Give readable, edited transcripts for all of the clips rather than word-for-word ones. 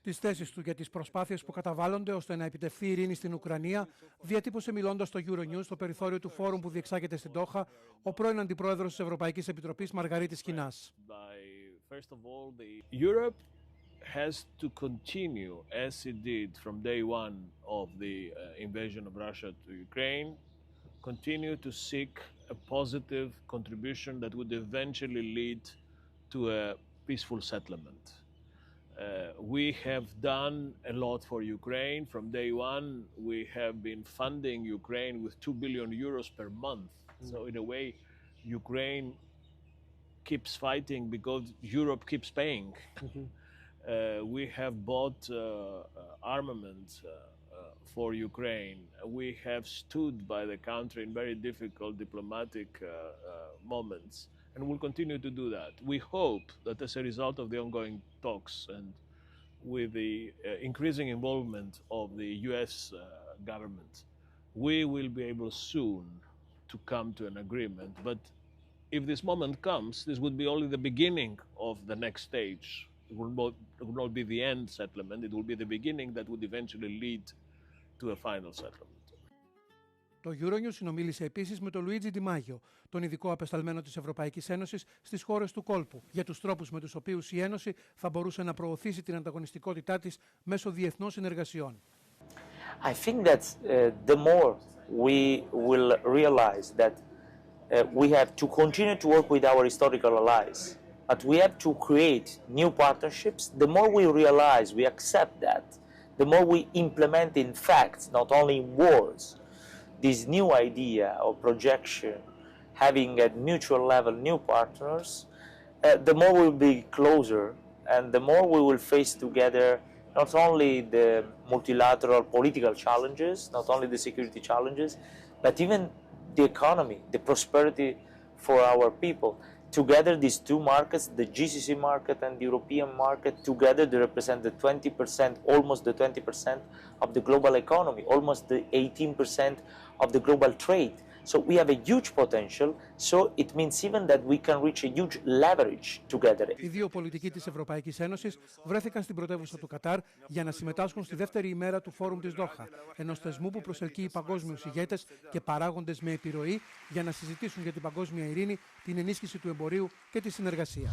Τις θέσεις του για τις προσπάθειες που καταβάλλονται ώστε να επιτευχθεί η ειρήνη στην Ουκρανία διατύπωσε μιλώντας στο euronews στο περιθώριο του φόρουμ που διεξάγεται στην Ντόχα ο πρώην Αντιπρόεδρος της Ευρωπαϊκής Επιτροπής Μαργαρίτης Κινάς. Europe has to continue as it did from day one of the invasion of Russia to Ukraine, continue to seek a positive contribution that would eventually lead to a peaceful settlement. We have done a lot for Ukraine. From day one, we have been funding Ukraine with 2 billion euros per month. So in a way, Ukraine keeps fighting because Europe keeps paying. We have bought armament for Ukraine. We have stood by the country in very difficult diplomatic moments, and we'll continue to do that. We hope that as a result of the ongoing talks and with the increasing involvement of the US government, we will be able soon to come to an agreement. But if this moment comes, this would be only the beginning of the next stage. It will not be the end settlement, it will be the beginning that would eventually lead to a final settlement. Το euronews συνομίλησε επίσης με τον Λουίτζι Ντι Μάγιο, τον ειδικό απεσταλμένο της Ευρωπαϊκής Ένωσης στις χώρες του κόλπου, για τους τρόπους με τους οποίους η Ένωση θα μπορούσε να προωθήσει την ανταγωνιστικότητά της μέσω διεθνών συνεργασιών. I think that the more we will realize that we have to continue to work with our historical allies, but we have to create new partnerships, the more we realize, we accept that, the more we implement in facts, not only in words, this new idea of projection, having at mutual level new partners, the more we will be closer and the more we will face together not only the multilateral political challenges, not only the security challenges, but even the economy, the prosperity for our people. Together, these two markets, the GCC market and the European market, together they represent the 20%, almost the 20% of the global economy, almost the 18% of the global trade. So we have a huge potential, so it means even that we can reach a huge leverage together. Οι δύο πολιτικοί της Ευρωπαϊκής Ένωσης βρέθηκαν στην πρωτεύουσα του Κατάρ για να συμμετάσχουν στη δεύτερη ημέρα του Φόρουμ της Δόχα, ενός θεσμού που προσελκύει παγκόσμιους ηγέτες και παράγοντες με επιρροή για να συζητήσουν για την παγκόσμια ειρήνη, την ενίσχυση του εμπορίου και τη συνεργασία.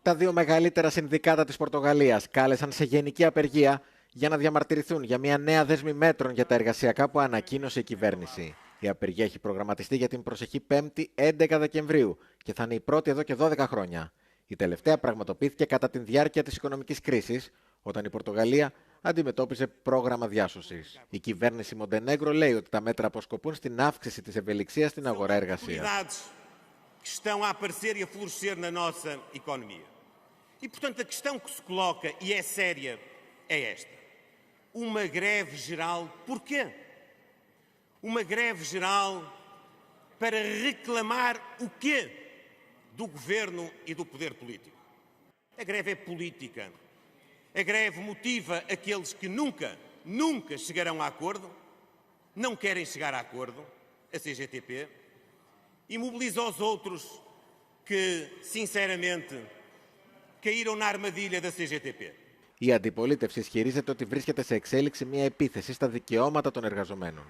Τα δύο μεγαλύτερα συνδικάτα της Πορτογαλίας κάλεσαν σε γενική απεργία για να διαμαρτυρηθούν για μια νέα δέσμη μέτρων για τα εργασιακά που ανακοίνωσε η κυβέρνηση. Η απεργία έχει προγραμματιστεί για την προσεχή 5η 11 Δεκεμβρίου και θα είναι η πρώτη εδώ και 12 χρόνια. Η τελευταία πραγματοποιήθηκε κατά τη διάρκεια της οικονομικής κρίσης, όταν η Πορτογαλία αντιμετώπιζε πρόγραμμα διάσωσης. Η κυβέρνηση Μοντενέγκρο λέει ότι τα μέτρα αποσκοπούν στην αύξηση της ευελιξίας στην αγορά εργασίας. É esta. Uma greve geral, porquê? Uma greve geral para reclamar o quê do governo e do poder político? A greve é política. A greve motiva aqueles que nunca chegarão a acordo, não querem chegar a acordo, a CGTP, e mobiliza os outros que, sinceramente, caíram na armadilha da CGTP. Η αντιπολίτευση ισχυρίζεται ότι βρίσκεται σε εξέλιξη μια επίθεση στα δικαιώματα των εργαζομένων.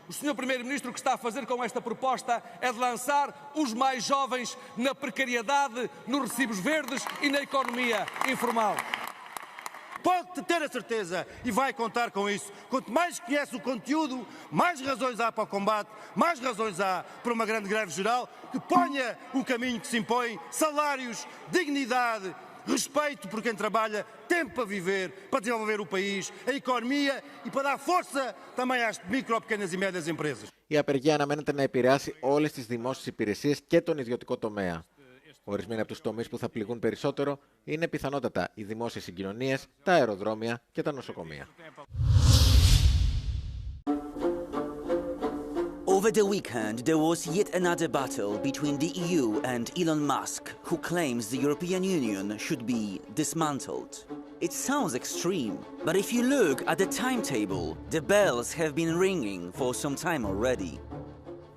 O Sr. Primeiro-Ministro que está a fazer com esta proposta é de lançar os mais jovens na precariedade, nos recibos verdes e na economia informal. Pode ter a certeza e vai contar com isso. Quanto mais conhece o conteúdo, mais razões há para o combate, mais razões há para uma grande greve geral que ponha o caminho que se impõe, salários, dignidade, respeito por quem trabalha, tempo para viver, para desenvolver o país, a economia e para dar força também às micro, pequenas e médias empresas. Η απεργία αναμένεται να επηρεάσει όλες τις δημόσιες υπηρεσίες και τον ιδιωτικό τομέα. Ορισμένοι από τους τομείς που θα πληγούν περισσότερο είναι πιθανότατα οι δημόσιες συγκοινωνίες, τα αεροδρόμια και τα νοσοκομεία. Over the weekend, there was yet another battle between the EU and Elon Musk, who claims the European Union should be dismantled. It sounds extreme, but if you look at the timetable, the bells have been ringing for some time already.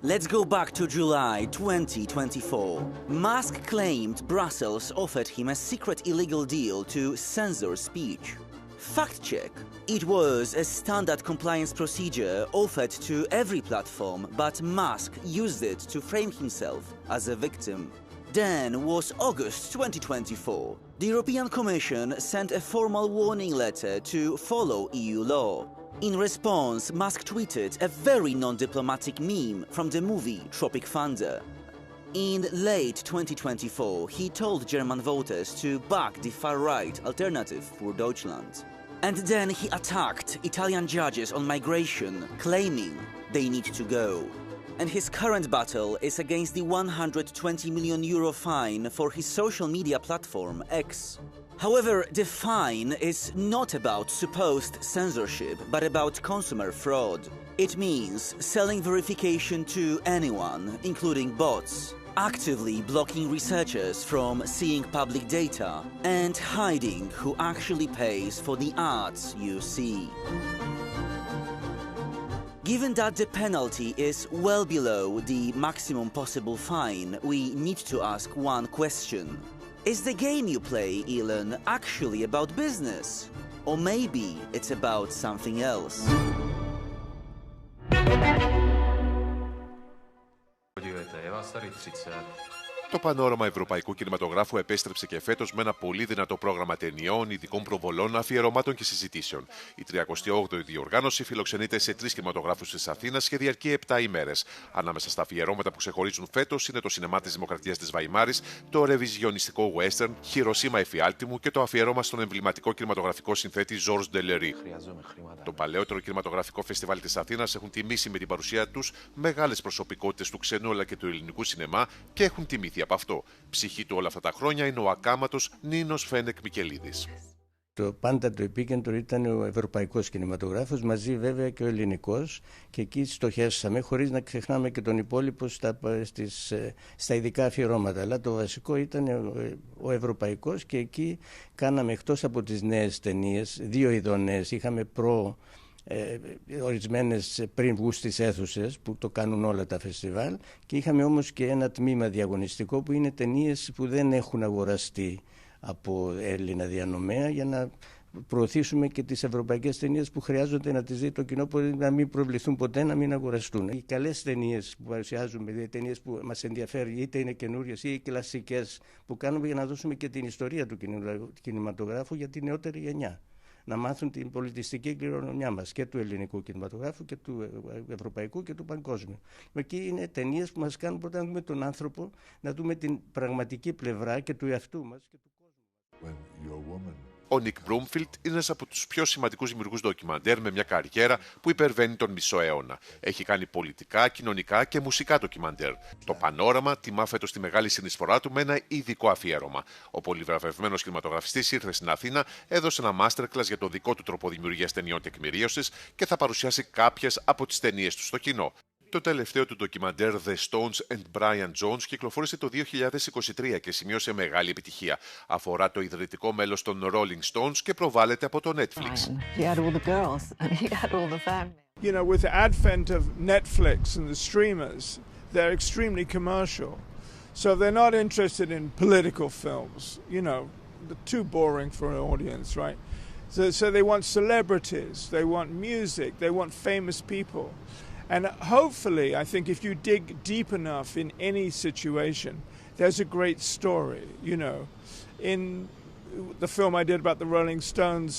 Let's go back to July 2024. Musk claimed Brussels offered him a secret illegal deal to censor speech. Fact check. It was a standard compliance procedure offered to every platform, but Musk used it to frame himself as a victim. Then was August 2024. The European Commission sent a formal warning letter to follow EU law. In response, Musk tweeted a very non-diplomatic meme from the movie Tropic Thunder. In late 2024, he told German voters to back the far-right Alternative für Deutschland. And then he attacked Italian judges on migration, claiming they need to go. And his current battle is against the 120 million euro fine for his social media platform X. However, the fine is not about supposed censorship, but about consumer fraud. It means selling verification to anyone, including bots, actively blocking researchers from seeing public data, and hiding who actually pays for the ads you see. Given that the penalty is well below the maximum possible fine, we need to ask one question. Is the game you play, Elon, actually about business? Or maybe it's about something else? Το πανόραμα ευρωπαϊκού κινηματογράφου επέστρεψε και φέτος με ένα πολύ δυνατό πρόγραμμα ταινιών, ειδικών προβολών, αφιερωμάτων και συζητήσεων. Η 38η διοργάνωση φιλοξενείται σε 3 κινηματογράφους της Αθήνας και διαρκεί 7 ημέρες. Ανάμεσα στα αφιερώματα που ξεχωρίζουν φέτος είναι το σινεμά της Δημοκρατίας της Βαϊμάρης, το ρεβιζιονιστικό western, Χιροσίμα εφιάλτη μου και το αφιέρωμα στον εμβληματικό κινηματογραφικό συνθέτη Ζορζ Ντελερί. Το παλαιότερο κινηματογραφικό φεστιβάλ της Αθήνας έχουν τιμήσει με την παρουσία τους μεγάλες προσωπικότητες του ξένου αλλά και του ελληνικού σινεμά και έχουν τιμηθεί από αυτό. Ψυχή του όλα αυτά τα χρόνια είναι ο ακάματος Νίνος Φένεκ Μικελίδης. Πάντα το επίκεντρο ήταν ο ευρωπαϊκός κινηματογράφος, μαζί βέβαια και ο ελληνικός, και εκεί στοχεύσαμε χωρίς να ξεχνάμε και τον υπόλοιπο στα ειδικά αφιερώματα. Αλλά το βασικό ήταν ο ευρωπαϊκός και εκεί κάναμε, εκτός από τις νέες ταινίες, 2 ειδών νέες. Είχαμε ορισμένες πριν βγουν στις αίθουσες που το κάνουν όλα τα φεστιβάλ, και είχαμε όμως και ένα τμήμα διαγωνιστικό που είναι ταινίες που δεν έχουν αγοραστεί από Έλληνα διανομέα, για να προωθήσουμε και τις ευρωπαϊκές ταινίες που χρειάζονται να τις δει το κοινό, να μην προβληθούν ποτέ, να μην αγοραστούν. Οι καλές ταινίες που παρουσιάζουμε, οι ταινίες που μας ενδιαφέρουν, είτε είναι καινούριες ή οι κλασικές που κάνουμε, για να δώσουμε και την ιστορία του κινηματογράφου για τη νεότερη γενιά. Να μάθουν την πολιτιστική κληρονομιά μας, και του ελληνικού κινηματογράφου και του ευρωπαϊκού και του παγκόσμιου. Εκεί είναι ταινίες που μας κάνουν πρώτα να δούμε τον άνθρωπο, να δούμε την πραγματική πλευρά και του εαυτού μας και του κόσμου. Ο Νικ Μπρούμφιλτ είναι ένας από τους πιο σημαντικούς δημιουργούς ντοκιμαντέρ με μια καριέρα που υπερβαίνει τον μισό αιώνα. Έχει κάνει πολιτικά, κοινωνικά και μουσικά ντοκιμαντέρ. Το Πανόραμα τιμά φέτος τη μεγάλη συνεισφορά του με ένα ειδικό αφιέρωμα. Ο πολυβραβευμένος κινηματογραφιστής ήρθε στην Αθήνα, έδωσε ένα masterclass για το δικό του τρόπο δημιουργίας ταινιών τεκμηρίωσης και θα παρουσιάσει κάποιες από τις ταινίες του στο κοινό. Το τελευταίο του ντοκιμαντέρ The Stones and Brian Jones κυκλοφόρησε το 2023 και σημείωσε μεγάλη επιτυχία. Αφορά το ιδρυτικό μέλος των Rolling Stones και προβάλλεται από το Netflix. You know, with the advent of Netflix and the streamers, they're extremely commercial. So they're not interested in political films, you know, they're too boring for an audience, right? So they want celebrities, they want music, they want famous people. And hopefully, I think if you dig deep enough in any situation, there's a great story, you know. In the film I did about the Rolling Stones,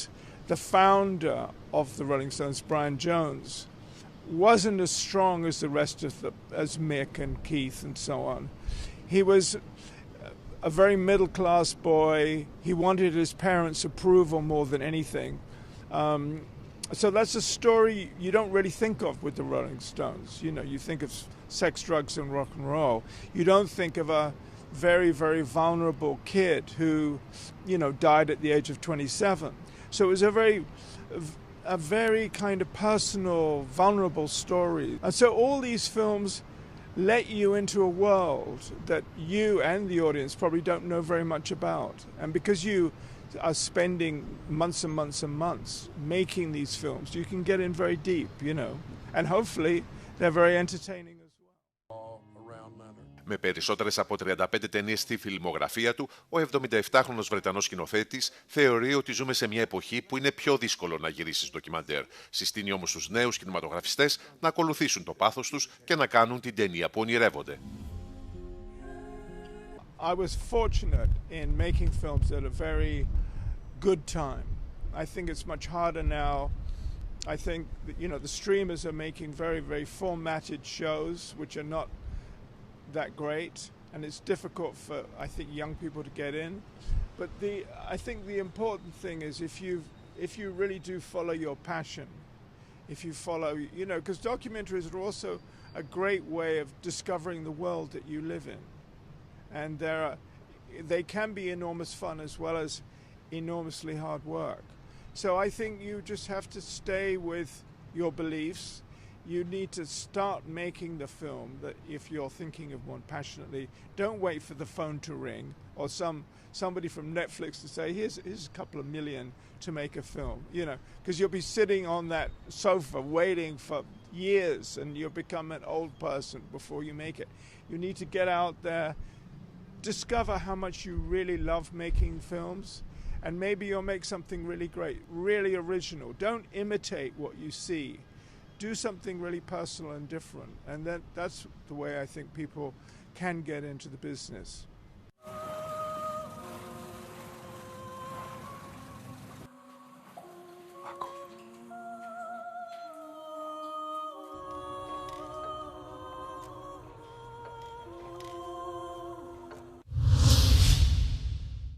the founder of the Rolling Stones, Brian Jones, wasn't as strong as the rest of as Mick and Keith and so on. He was a very middle-class boy. He wanted his parents' approval more than anything. So that's a story you don't really think of with the Rolling Stones. You know, you think of sex, drugs, and rock and roll. You don't think of a very, very vulnerable kid who, you know, died at the age of 27. So it was a very kind of personal, vulnerable story. And so all these films let you into a world that you and the audience probably don't know very much about. And because you are spending months and months and months making these films, you can get in very deep, you know, and hopefully they're very entertaining as well. Με περισσότερες από 35 ταινίες στη φιλμογραφία του, ο 77χρονος Βρετανός σκηνοθέτης θεωρεί ότι ζούμε σε μια εποχή που είναι πιο δύσκολο να γυρίσεις ντοκιμαντέρ. Συστήνει όμως τους νέους κινηματογραφιστές να ακολουθήσουν το πάθος τους και να κάνουν την ταινία που ονειρεύονται. I was fortunate in making films at a very good time. I think it's much harder now. I think that, you know, the streamers are making very, very formatted shows which are not that great, and it's difficult for, I think, young people to get in. But I think the important thing is if you really do follow your passion, if you follow, you know, because documentaries are also a great way of discovering the world that you live in. And they can be enormous fun as well as enormously hard work. So I think you just have to stay with your beliefs. You need to start making the film that if you're thinking of one passionately, don't wait for the phone to ring or somebody from Netflix to say, here's a couple of million to make a film, you know, because you'll be sitting on that sofa waiting for years and you'll become an old person before you make it. You need to get out there, discover how much you really love making films, and maybe you'll make something really great, really original. Don't imitate what you see. Do something really personal and different. And that's the way I think people can get into the business.